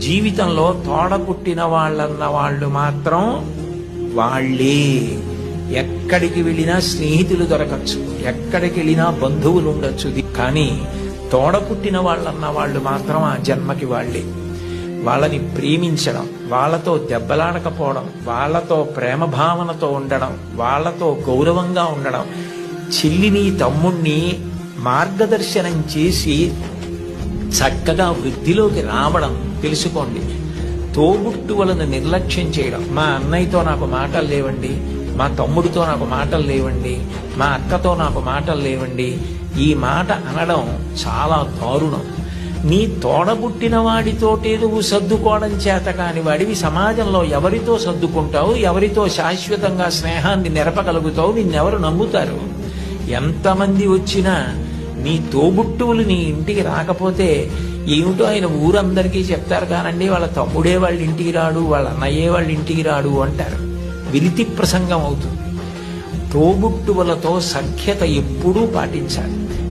జీవితంలో తోడ పుట్టిన వాళ్ళన్న వాళ్ళు మాత్రం వాళ్ళే. ఎక్కడికి వెళ్ళినా స్నేహితులు దొరకచ్చు, ఎక్కడికి వెళ్ళినా బంధువులు ఉండొచ్చు, కానీ తోడ పుట్టిన వాళ్ళన్న వాళ్ళు మాత్రం ఆ జన్మకి వాళ్ళే. వాళ్ళని ప్రేమించడం, వాళ్ళతో దెబ్బలాడకపోవడం, వాళ్ళతో ప్రేమ భావనతో ఉండడం, వాళ్ళతో గౌరవంగా ఉండడం, చెల్లిని తమ్ముణ్ణి మార్గదర్శనం చేసి చక్కగా వృద్ధిలోకి రావడం తెలుసుకోండి. తోబుట్టువులను నిర్లక్ష్యం చేయడం, మా అన్నయ్యతో నాకు మాటలు లేవండి, మా తమ్ముడితో నాకు మాటలు లేవండి, మా అక్కతో నాకు మాటలు లేవండి, ఈ మాట అనడం చాలా దారుణం. నీ తోడబుట్టిన వాడితోటే నువ్వు సర్దుకోవడం చేత కాని వాడివి సమాజంలో ఎవరితో సర్దుకుంటావు, ఎవరితో శాశ్వతంగా స్నేహాన్ని నెరపగలుగుతావు? నిన్నెవరు నమ్ముతారు? ఎంతమంది వచ్చినా నీ తోబుట్టువులు నీ ఇంటికి రాకపోతే ఏమిటో ఆయన ఊరందరికీ చెప్తారు కానండి, వాళ్ళ తమ్ముడే వాళ్ళ ఇంటికి రాడు, వాళ్ళ అన్నయ్యే వాళ్ళ ఇంటికి రాడు అంటారు. విలితి ప్రసంగం అవుతుంది. తోబుట్టువులతో సఖ్యత ఎప్పుడూ పాటించాలి.